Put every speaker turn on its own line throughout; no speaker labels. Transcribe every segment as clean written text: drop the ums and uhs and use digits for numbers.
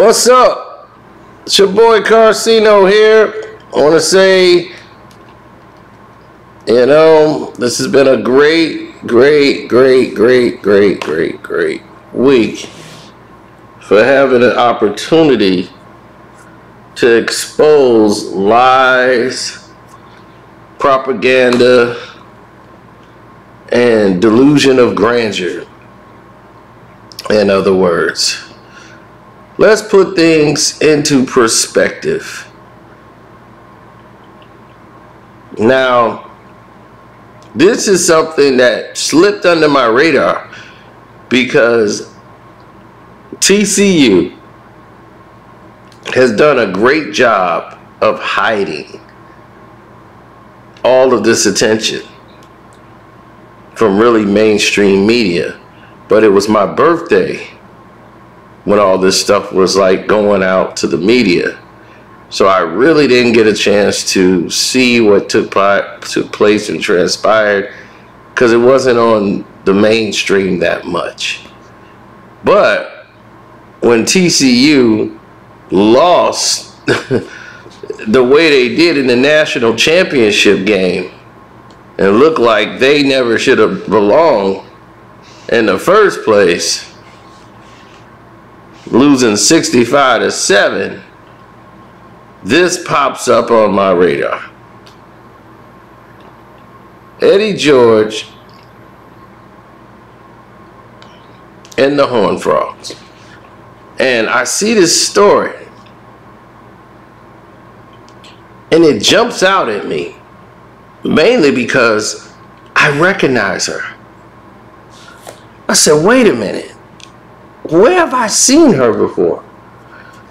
What's up? It's your boy Carcino here. I want to say, this has been a great week for having an opportunity to expose lies, propaganda, and delusion of grandeur. In other words, let's put things into perspective. Now, this is something that slipped under my radar because TCU has done a great job of hiding all of this attention from really mainstream media. But it was my birthday when all this stuff was like going out to the media. So I really didn't get a chance to see what took place and transpired because it wasn't on the mainstream that much. But when TCU lost the way they did in the national championship game and looked like they never should have belonged in the first place, losing 65-7, this pops up on my radar. Eddie George and the Horned Frogs. And I see this story and it jumps out at me mainly because I recognize her. I said, wait a minute, where have I seen her before?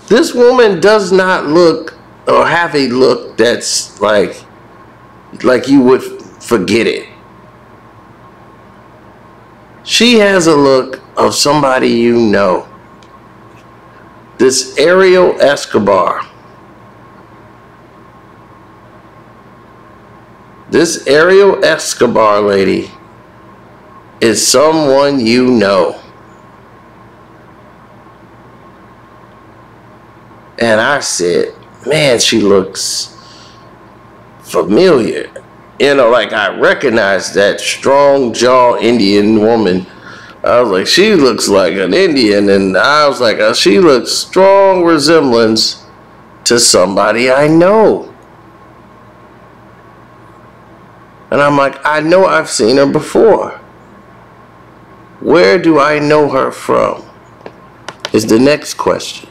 This woman does not look or have a look that's like you would forget it. She has a look of somebody you know. This Ariel Escobar. This Ariel Escobar lady is someone you know. And I said, man, she looks familiar. Like I recognize that strong jaw Indian woman. I was like, she looks like an Indian. And I was like, she looks strong resemblance to somebody I know. And I'm like, I know I've seen her before. Where do I know her from? Is the next question.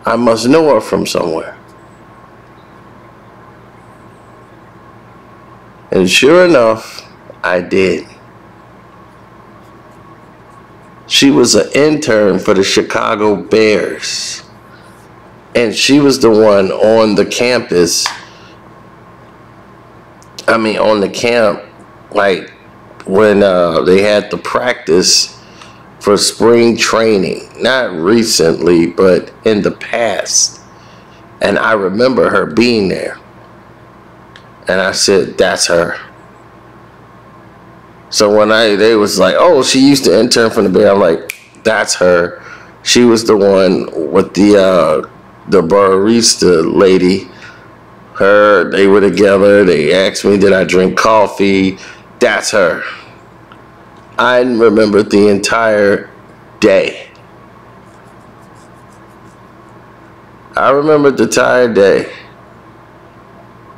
I must know her from somewhere. And sure enough, I did. She was an intern for the Chicago Bears. And she was the one on the campus. On the camp, like when they had the practice for spring training. Not recently, but in the past. And I remember her being there. And I said, that's her. So when they was like, oh, she used to intern from the Bears, I'm like, that's her. She was the one with the barista lady. They were together. They asked me, did I drink coffee? That's her. I remembered the entire day. I remembered the entire day.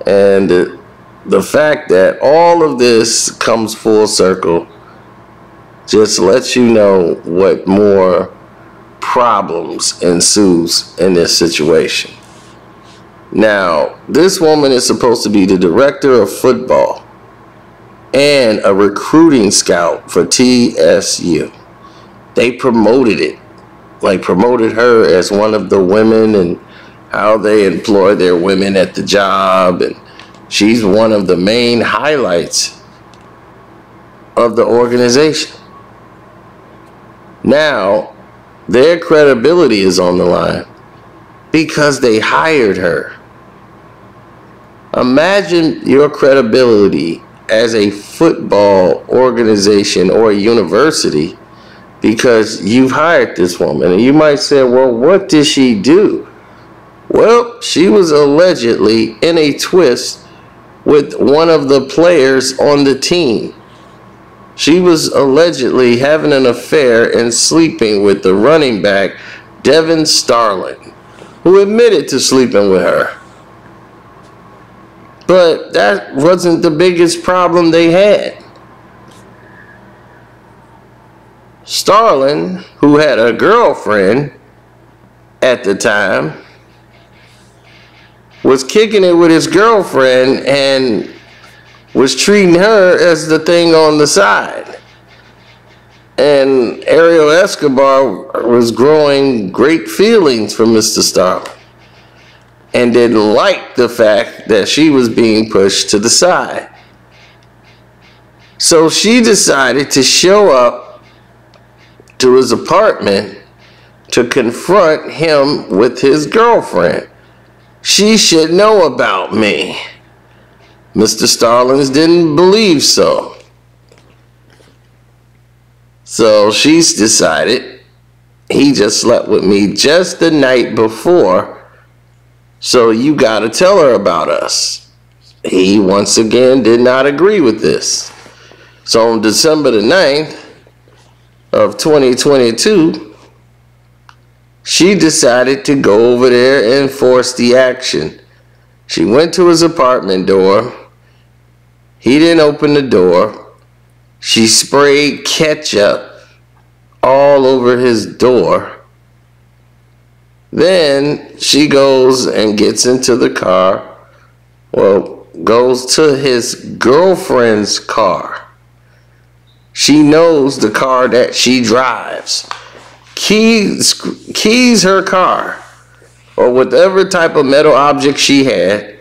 And the fact that all of this comes full circle just lets you know what more problems ensues in this situation. Now, this woman is supposed to be the director of football and a recruiting scout for TCU. They promoted it, promoted her as one of the women and how they employ their women at the job. And she's one of the main highlights of the organization. Now, their credibility is on the line because they hired her. Imagine your credibility as a football organization or a university because you've hired this woman. And you might say, well, what did she do? Well, she was allegedly in a twist with one of the players on the team. She was allegedly having an affair and sleeping with the running back, Devin Starling, who admitted to sleeping with her. But that wasn't the biggest problem they had. Starling, who had a girlfriend at the time, was kicking it with his girlfriend and was treating her as the thing on the side. And Ariel Escobar was growing great feelings for Mr. Starling and didn't like the fact that she was being pushed to the side. So she decided to show up to his apartment to confront him with his girlfriend. She should know about me. Mr. Starlings didn't believe so. So she's decided he just slept with me just the night before, so you gotta tell her about us. He once again did not agree with this. So on December the 9th of 2022, she decided to go over there and force the action. She went to his apartment door. He didn't open the door. She sprayed ketchup all over his door. Then she goes and gets into the car. Well, goes to his girlfriend's car. She knows the car that she drives. Keys her car, or whatever type of metal object she had,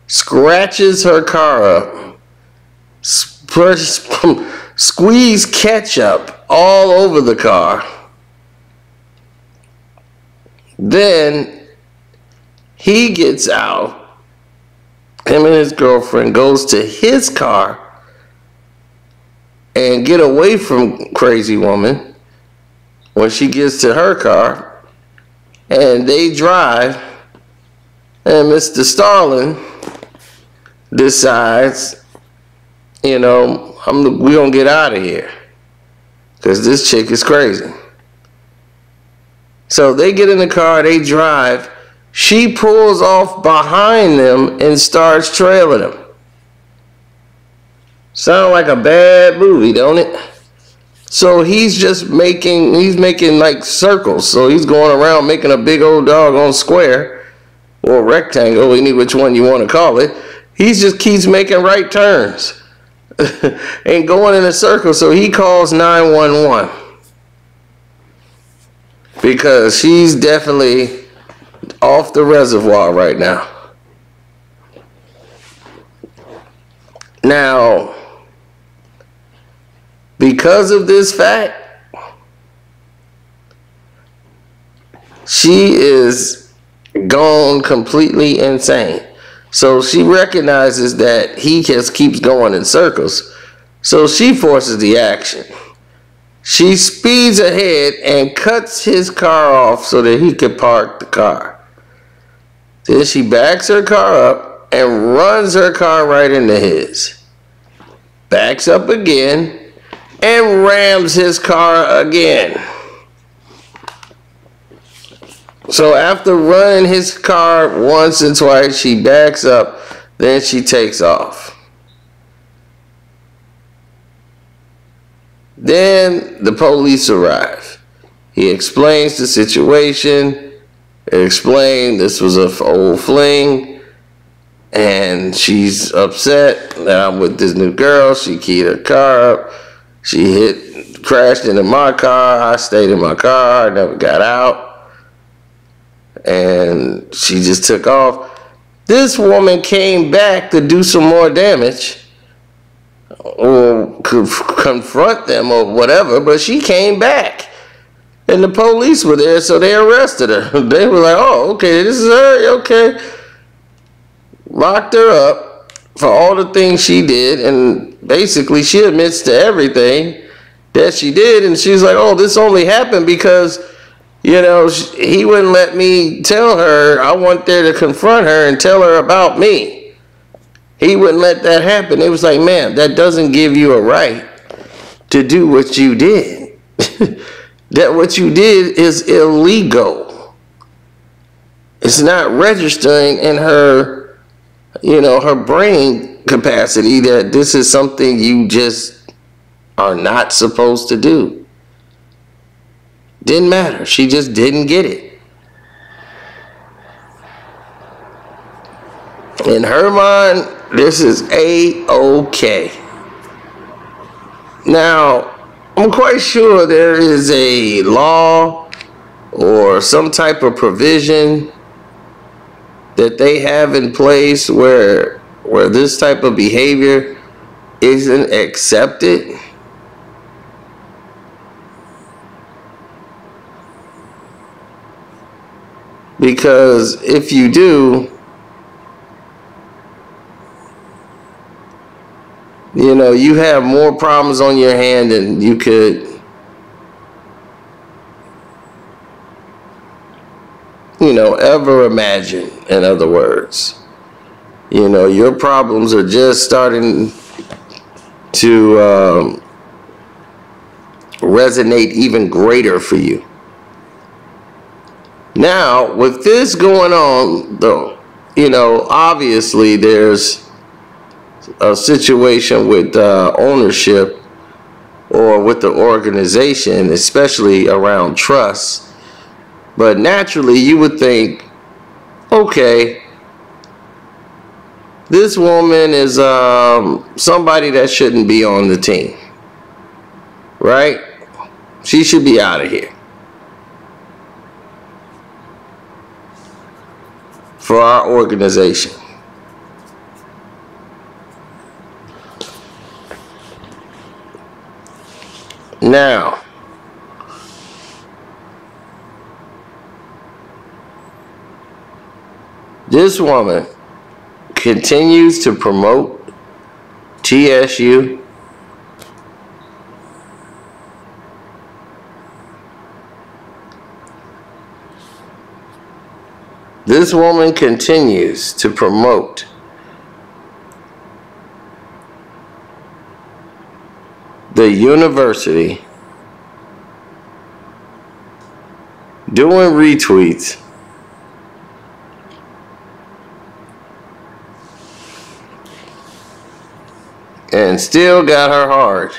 scratches her car up, squeeze ketchup all over the car. Then he gets out, him and his girlfriend goes to his car and get away from crazy woman when she gets to her car, and they drive, and Mr. Starling decides, you know, we're gonna get out of here because this chick is crazy. So they get in the car, they drive. She pulls off behind them and starts trailing them. Sound like a bad movie, don't it? So he's making like circles. So he's going around making a big old doggone square or rectangle, any which one you want to call it. He just keeps making right turns and going in a circle. So he calls 911 because she's definitely off the reservoir right now. Now, because of this fact, she is gone completely insane. So she recognizes that he just keeps going in circles. So she forces the action. She speeds ahead and cuts his car off so that he could park the car. Then she backs her car up and runs her car right into his. Backs up again and rams his car again. So after running his car once and twice, she backs up, then she takes off. Then the police arrive. He explains the situation, explained this was an old fling, and she's upset that I'm with this new girl. She keyed her car up. She crashed into my car. I stayed in my car. I never got out. And she just took off. This woman came back to do some more damage or confront them or whatever, but she came back. And the police were there, so they arrested her. They were like, oh, okay, this is her, okay. Locked her up for all the things she did, and basically she admits to everything, that she did. And she's like, oh, this only happened because, he wouldn't let me tell her. I went there to confront her and tell her about me. He wouldn't let that happen. It was like, man, that doesn't give you a right to do what you did. That what you did is illegal. It's not registering in her, her brain capacity that this is something you just are not supposed to do. Didn't matter. She just didn't get it. In her mind, this is A-OK. Now, I'm quite sure there is a law or some type of provision that they have in place where this type of behavior isn't accepted. Because if you do, you have more problems on your hand than you could, ever imagine. In other words, your problems are just starting to resonate even greater for you. Now, with this going on, though, obviously there's a situation with ownership or with the organization, especially around trust. But naturally, you would think, okay, this woman is somebody that shouldn't be on the team, right? She should be out of here. For our organization. Now, this woman continues to promote TSU. This woman continues to promote the university, doing retweets, and still got her heart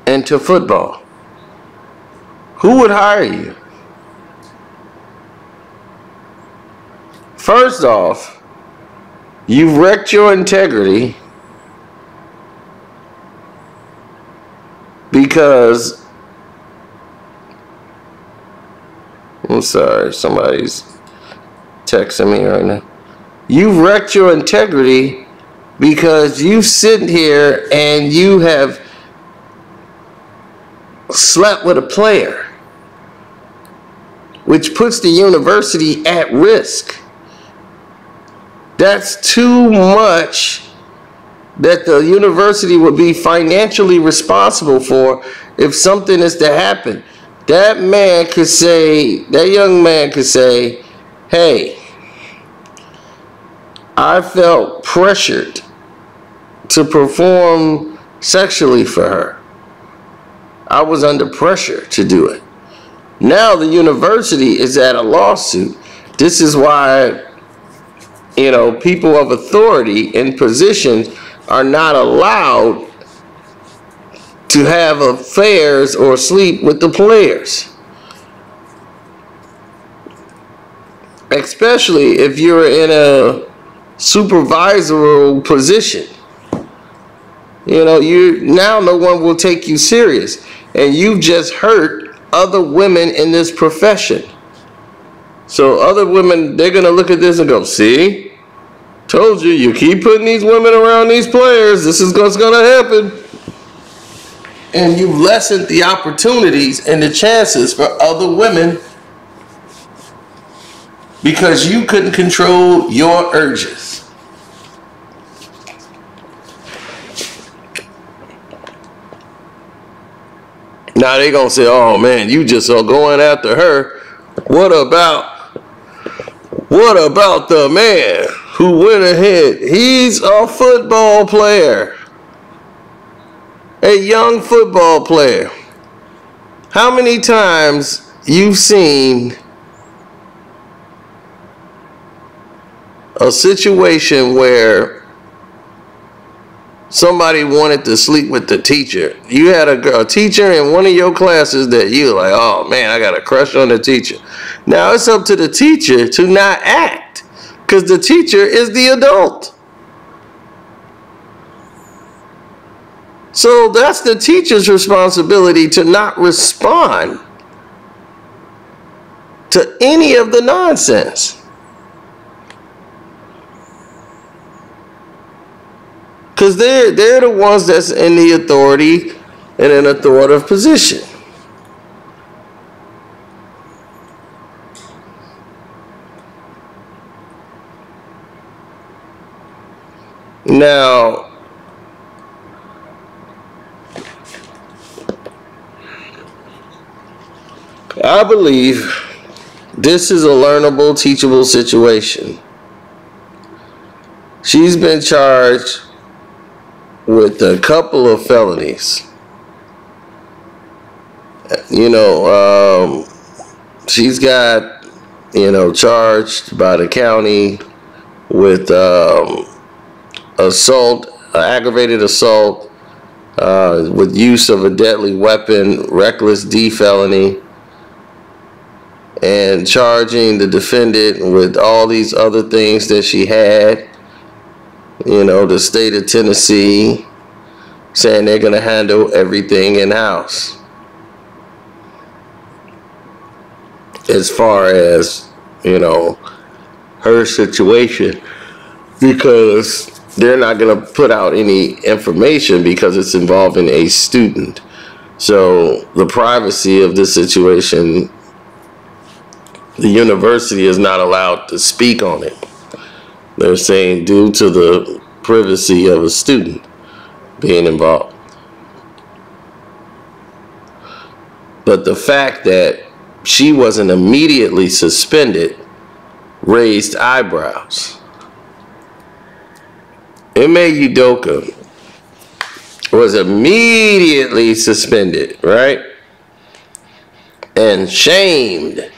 into football. Who would hire you? First off, you've wrecked your integrity because, I'm sorry, somebody's texting me right now. You've wrecked your integrity because you sit here and you have slept with a player, which puts the university at risk. That's too much that the university would be financially responsible for if something is to happen. That man could say, that young man could say, hey, I felt pressured to perform sexually for her. I was under pressure to do it. Now the university is at a lawsuit. This is why, people of authority in positions are not allowed to have affairs or sleep with the players. Especially if you're in a supervisory position. Now no one will take you serious. And you've just hurt other women in this profession. So other women, they're going to look at this and go, see? Told you, you keep putting these women around these players, this is what's going to happen. And you've lessened the opportunities and the chances for other women because you couldn't control your urges. Now they gonna say, oh man, you just are going after her. What about the man who went ahead? He's a football player. A young football player. How many times you've seen a situation where somebody wanted to sleep with the teacher? You had a teacher in one of your classes that you like, oh man, I got a crush on the teacher. Now it's up to the teacher to not act, because the teacher is the adult. So that's the teacher's responsibility to not respond to any of the nonsense. Because they're the ones that's in the authority and an authoritative position. Now, I believe this is a learnable, teachable situation. She's been charged with a couple of felonies. She's got, charged by the county with assault, aggravated assault, with use of a deadly weapon, reckless D felony, and charging the defendant with all these other things that she had. The state of Tennessee saying they're going to handle everything in-house as far as, her situation, because they're not going to put out any information because it's involving a student. So the privacy of this situation, the university is not allowed to speak on it. They're saying due to the privacy of a student being involved. But the fact that she wasn't immediately suspended raised eyebrows. Ime Udoka was immediately suspended, right? And shamed.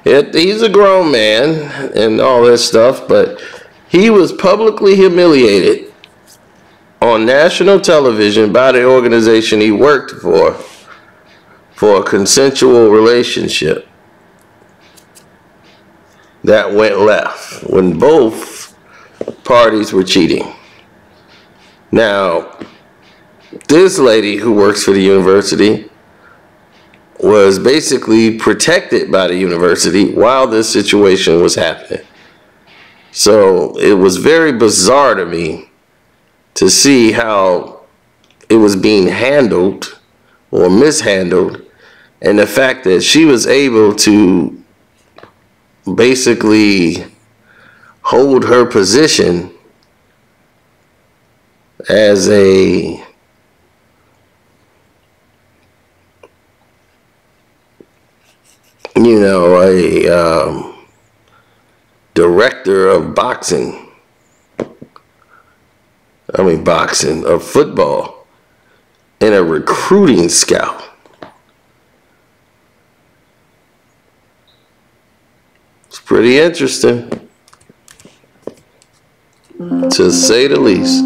He's a grown man and all this stuff, but he was publicly humiliated on national television by the organization he worked for a consensual relationship that went left when both parties were cheating. Now, this lady who works for the university was basically protected by the university while this situation was happening. So it was very bizarre to me to see how it was being handled or mishandled, and the fact that she was able to basically hold her position as a director of of football, and a recruiting scout. It's pretty interesting, to say the least.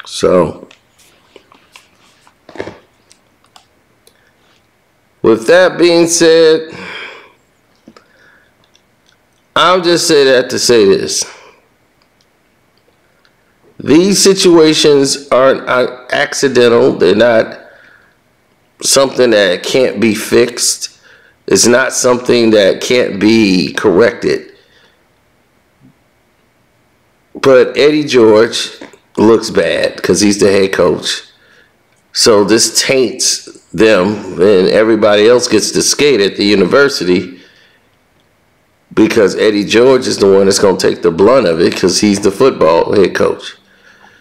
So, with that being said, I'll just say that to say this. These situations aren't accidental. They're not something that can't be fixed. It's not something that can't be corrected. But Eddie George looks bad because he's the head coach. So this taints them, and everybody else gets to skate at the university. because Eddie George is the one that's going to take the blunt of it because he's the football head coach.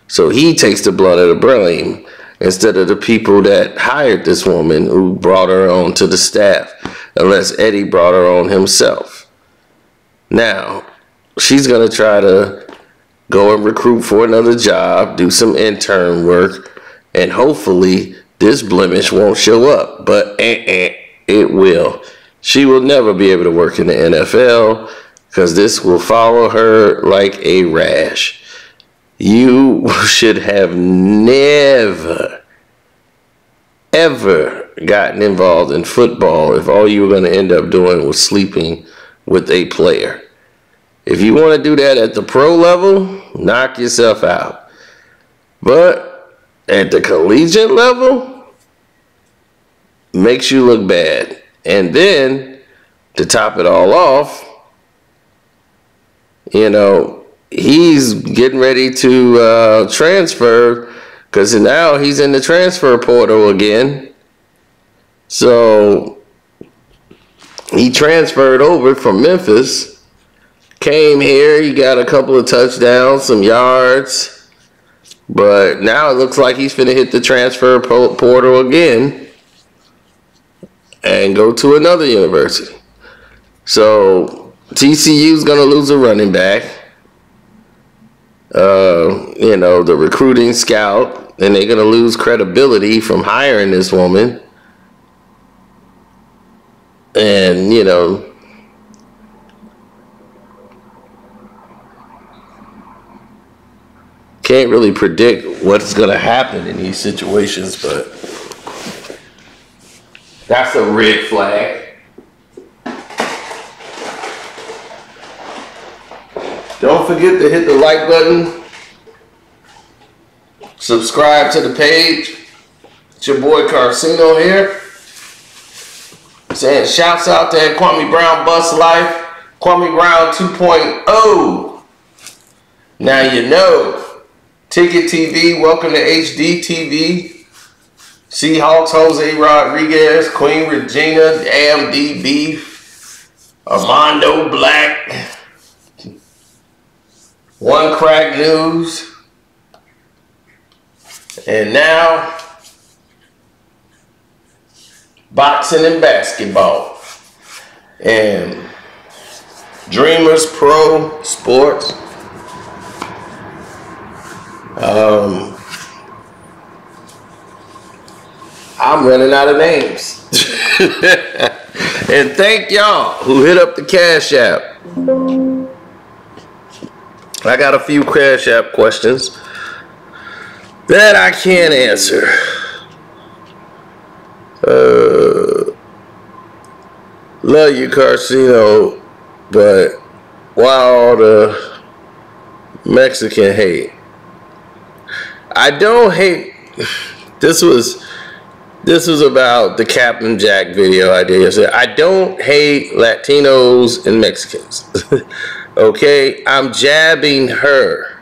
So he takes the blunt of the blame instead of the people that hired this woman who brought her on to the staff, unless Eddie brought her on himself. Now, she's going to try to go and recruit for another job, do some intern work, and hopefully this blemish won't show up. But it will. She will never be able to work in the NFL because this will follow her like a rash. You should have never, ever gotten involved in football if all you were going to end up doing was sleeping with a player. If you want to do that at the pro level, knock yourself out. But at the collegiate level, makes you look bad. And then, to top it all off, you know, he's getting ready to transfer because now he's in the transfer portal again. So he transferred over from Memphis, came here, he got a couple of touchdowns, some yards, but now it looks like he's finna hit the transfer portal again and go to another university. So TCU's gonna lose a running back. You know, the recruiting scout, and they're gonna lose credibility from hiring this woman. And, you know, can't really predict what's gonna happen in these situations, but that's a red flag. Don't forget to hit the like button. Subscribe to the page. It's your boy Carcino here. Saying shouts out to Kwame Brown Bus Life. Kwame Brown 2.0. Now you know. Ticket TV, welcome to HD TV. Seahawks, Jose Rodriguez, Queen Regina, AMD Beef, Armando Black, One Crack News, and now boxing and basketball, and Dreamers Pro Sports. I'm running out of names. And thank y'all who hit up the Cash App. I got a few Cash App questions that I can't answer. Love you, Carcino, but why all the Mexican hate? I don't hate. This was about the Captain Jack video I did yesterday. I don't hate Latinos and Mexicans. Okay? I'm jabbing her.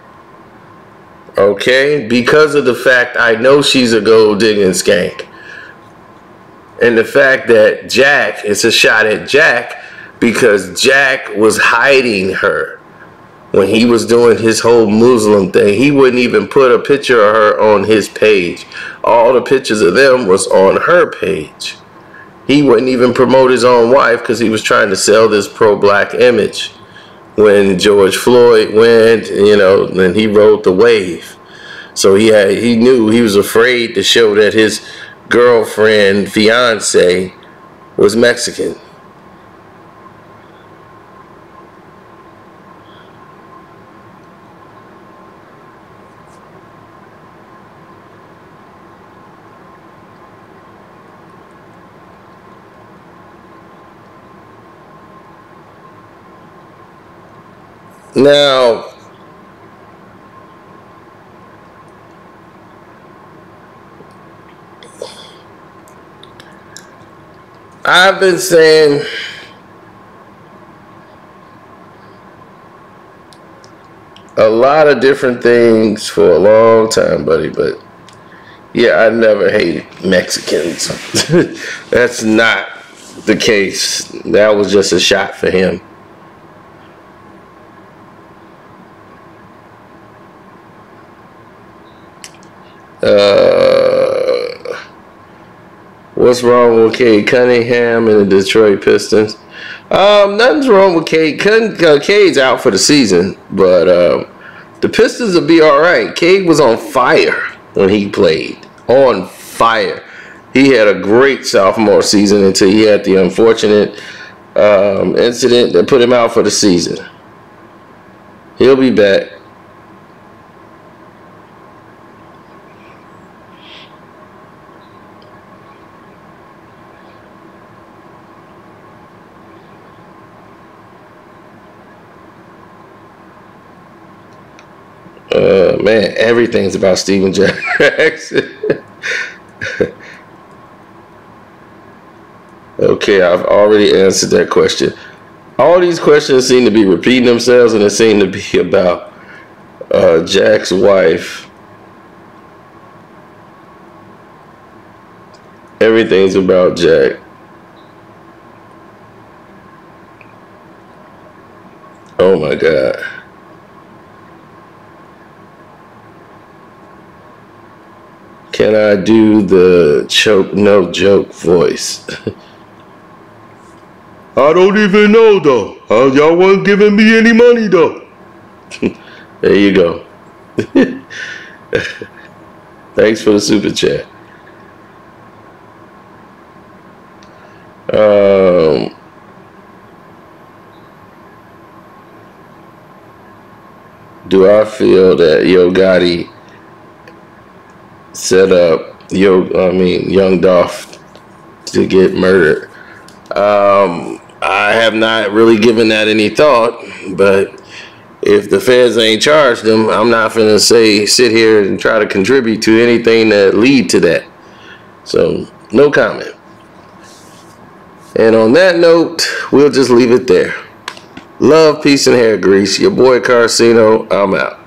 Okay? Because of the fact I know she's a gold digging skank. And the fact that Jack, it's a shot at Jack because Jack was hiding her. When he was doing his whole Muslim thing, he wouldn't even put a picture of her on his page. All the pictures of them was on her page. He wouldn't even promote his own wife because he was trying to sell this pro-black image. When George Floyd went, you know, and he rode the wave. So he knew, he was afraid to show that his girlfriend, fiance, was Mexican. Now, I've been saying a lot of different things for a long time, buddy, but yeah, I never hated Mexicans. That's not the case. That was just a shot for him. What's wrong with Cade Cunningham and the Detroit Pistons? Nothing's wrong with Cade. Cade's out for the season, but the Pistons will be all right. Cade was on fire when he played. On fire. He had a great sophomore season until he had the unfortunate incident that put him out for the season. He'll be back. Man, everything's about Steven Jackson. Okay, I've already answered that question. All these questions seem to be repeating themselves, and it seem to be about Jack's wife. Everything's about Jack. Oh my God. Can I do the choke, no joke voice? I don't even know though. Y'all wasn't giving me any money though. There you go. Thanks for the super chat. Do I feel that Yo Gotti set up Young Dolph to get murdered? I have not really given that any thought, but if the feds ain't charged him, I'm not gonna sit here and try to contribute to anything that lead to that. So no comment. And on that note, we'll just leave it there. Love, peace, and hair grease. Your boy Carcino, I'm out.